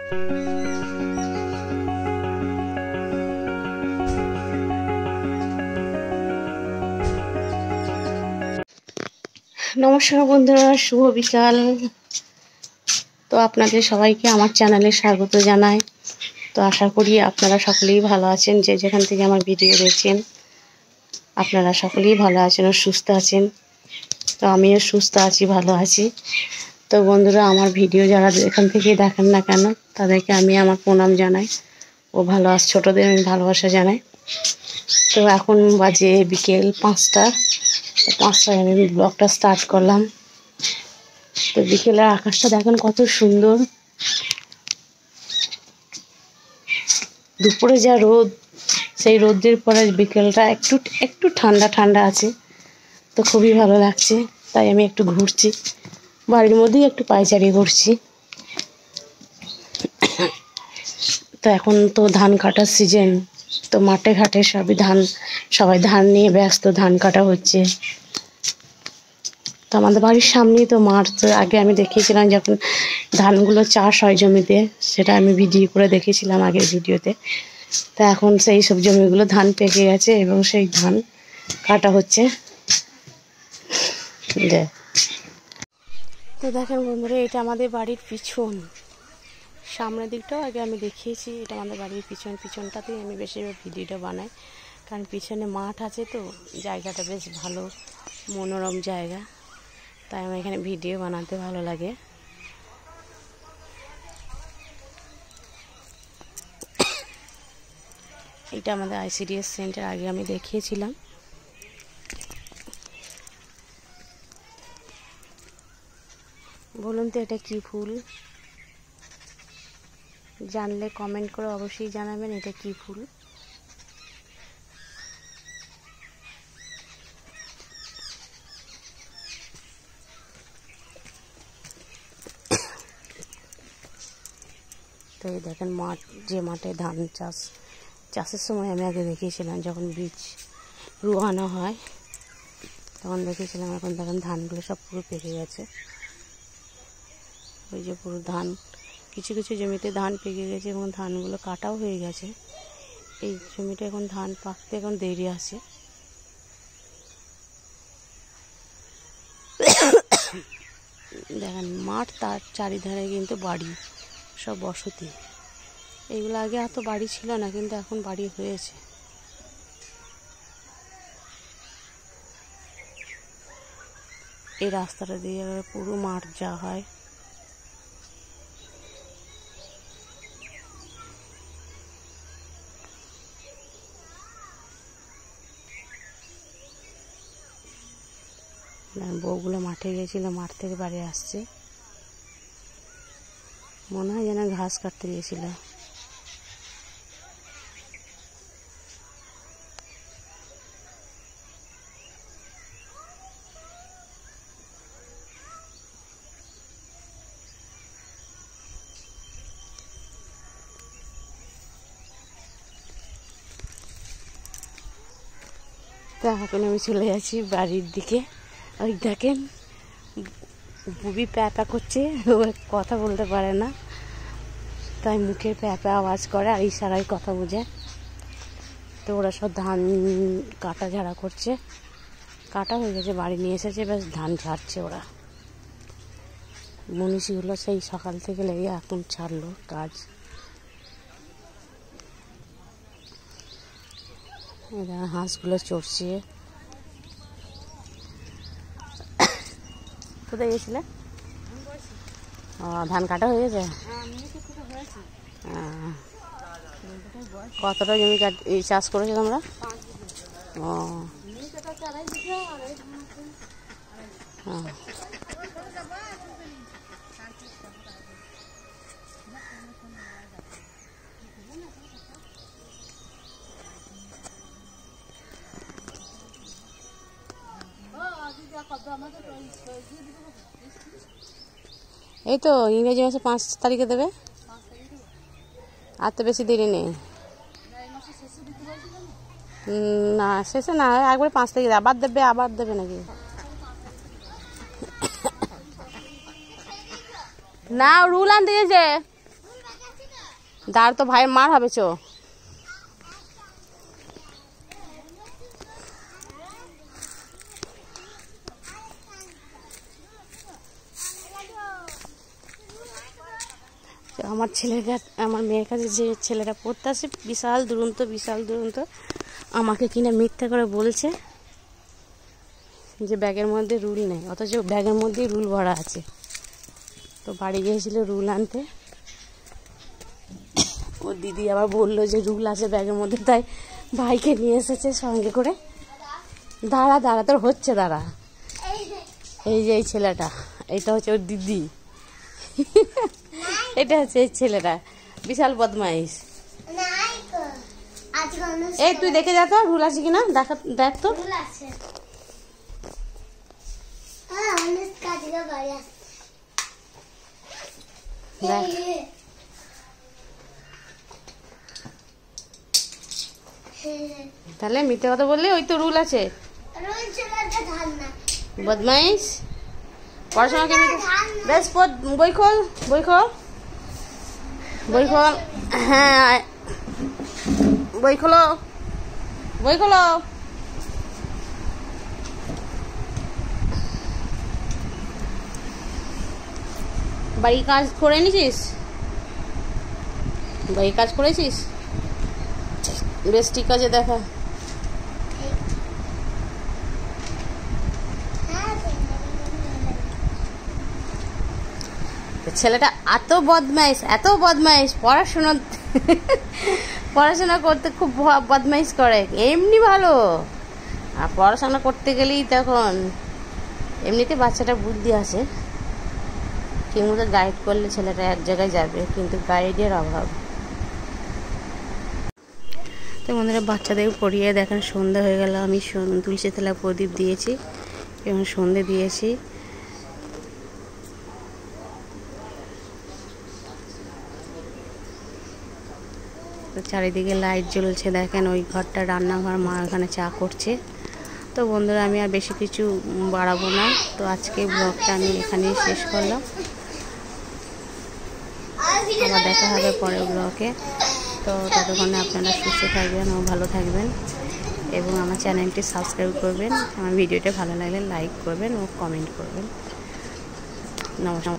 নমস্কার বন্ধুরা, শুভ বিকাল। তো আপনাদের সবাইকে আমার চ্যানেলে স্বাগত জানাই। তো আশা করি আপনারা সকলেই ভালো আছেন, যে যেখান থেকে আমার ভিডিও দেখছেন আপনারা সকলেই ভালো আছেন ও সুস্থ আছেন। তো আমিও সুস্থ আছি, ভালো আছি। তো বন্ধুরা, আমার ভিডিও যারা এখান থেকে দেখেন না কেন তাদেরকে আমি আমার প্রণাম জানাই ও ভালোবাসা, ছোটোদের আমি ভালোবাসা জানাই। তো এখন বাজে বিকেল 5টা। তো 5টায় আমি ব্লগটা স্টার্ট করলাম। তো বিকেলের আকাশটা দেখেন কত সুন্দর। দুপুরে যা রোদ, সেই রোদের পরে বিকেলটা একটু একটু ঠান্ডা ঠান্ডা আছে, তো খুবই ভালো লাগছে। তাই আমি একটু ঘুরছি, বাড়ির মধ্যেই একটু পায়চারি করছি। তো এখন তো ধান কাটার সিজন, তো মাঠে ঘাটে সবাই ধান নিয়ে ব্যস্ত, ধান কাটা হচ্ছে। তো আমাদের বাড়ির সামনেই তো মাঠ। তো আগে আমি দেখিয়েছিলাম যখন ধানগুলো চাষ হয় জমিতে, সেটা আমি ভিডিও করে দেখেছিলাম আগের ভিডিওতে। তো এখন সেই সব জমিগুলো ধান পেকে গেছে এবং সেই ধান কাটা হচ্ছে। তো দেখেন বন্ধুরা, এটা আমাদের বাড়ির পিছন। সামনের দিকটাও আগে আমি দেখিয়েছি, এটা আমাদের বাড়ির পিছনটাতেই আমি বেশিরভাগ ভিডিওটা বানাই, কারণ পিছনে মাঠ আছে, তো জায়গাটা বেশ ভালো, মনোরম জায়গা। তাই আমার এখানে ভিডিও বানাতে ভালো লাগে। এটা আমাদের ICDS সেন্টার, আগে আমি দেখিয়েছিলাম। বলুন তো এটা কি ফুল? জানলে কমেন্ট করে অবশ্যই জানাবেন এটা কি ফুল। তো এই দেখেন মাঠ, যে মাঠে ধান চাষের সময় আমি আগে দেখিয়েছিলাম, যখন বীজ রোয়ানো হয় তখন দেখেছিলাম। এখন দেখেন ধানগুলো সব পুরো পেকে গেছে। ওই যে পুরো ধান, কিছু কিছু জমিতে ধান পেকে গেছে এবং ধানগুলো কাটাও হয়ে গেছে। এই জমিটা এখন ধান পাকতে এখন দেরি আছে। দেখেন মাঠ, তার চারিধারে কিন্তু বাড়ি, সব বসতি। এইগুলো আগে এত বাড়ি ছিল না, কিন্তু এখন বাড়ি হয়েছে। এই রাস্তাটা দিয়ে পুরো মাঠ যা হয়। বউগুলো মাঠে গিয়েছিল, মাঠ থেকে বাড়ি আসছে, মনে হয় যেন ঘাস কাটতে গিয়েছিল। তো এখন আমি চলে যাচ্ছি বাড়ির দিকে। ওই দেখেন বুবি প্যাপা করছে, ও কথা বলতে পারে না, তাই মুখের প্যাপা আওয়াজ করে আর ইশারায় কথা বোঝে। তো ওরা সব ধান কাটা ঝাড়া করছে, কাটা হয়ে গেছে, বাড়ি নিয়ে এসেছে, বেশ ধান ঝাড়ছে ওরা। মনীষীগুলো সেই সকাল থেকে লেগে এখন ছাড়লো কাজ। এরা হাঁসগুলো চড়ছে। কোথায় গেছিলে? ধান কাটা হয়ে গেছে। কতটা জমি চাষ করেছো তোমরা? ও এই তো ইংরেজি মাসে 5 তারিখে দেবে, আর তো বেশি দেরি নেই। না শেষে না, একবারে 5 তারিখে আবার দেবে নাকি? না রুল আনতে গেছে। দাঁড় তো ভাইয়ের মার হবে চো। আমার ছেলের কাছে, আমার মেয়ের কাছে যে ছেলেটা পড়তে আসে বিশাল দুরন্ত, আমাকে কিনা মিথ্যা করে বলছে যে ব্যাগের মধ্যে রুল নেই, অথচ ব্যাগের মধ্যেই রুল ভরা আছে। তো বাড়ি গিয়েছিল রুল আনতে, ওর দিদি আবার বললো যে রুল আছে ব্যাগের মধ্যে, তাই ভাইকে নিয়ে এসেছে সঙ্গে করে। দাঁড়া তোর হচ্ছে, দাঁড়া। এই যে এই ছেলেটা, এটা হচ্ছে ওর দিদি, এটা হচ্ছে এই ছেলেটা, বিশাল বদমাইশ। এই তুই দেখে যা তো রুল আছে কিনা, দেখ তো। তাহলে মিথ্যে কথা বললে, ওই তো রুল আছে। বদমাইশ, পড়াশোনা কেন? বেশ বই খোল। হ্যাঁ বই খোলো। বাড়ির কাজ করে নিছিস? বাড়ির কাজ করেছিস? বেশ ঠিক আছে, দেখা। ছেলেটা এত বদমাইশ, পড়াশোনা করতে খুব বদমাইশ করে, এমনি ভালো, আর পড়াশোনা করতে গেলেই তখন এমনিতে বাচ্চাটা বুদ্ধি আছে, ঠিকমতো গাইড করলে ছেলেটা এক জায়গায় যাবে, কিন্তু গাইডের অভাব। তো বন্ধুরা, বাচ্চাদের পড়িয়ে দেখেন সন্ধ্যা হয়ে গেল। আমি তুলসী তলায় প্রদীপ দিয়েছি এবং সন্ধে দিয়েছি। তো চারিদিকে লাইট জ্বলছে, দেখেন ওই ঘরটা রান্নাঘর, মা ওখানে চা করছে। তো বন্ধুরা, আমি আর বেশি কিছু বাড়াবো না, তো আজকে ব্লগটা আমি এখানেই শেষ করলাম। আবার দেখা হবে পরের ব্লগে। তো ততক্ষণে আপনারা সুস্থ থাকবেন ও ভালো থাকবেন, এবং আমার চ্যানেলটি সাবস্ক্রাইব করবেন। আমার ভিডিওটা ভালো লাগলে লাইক করবেন ও কমেন্ট করবেন। নমস্কার।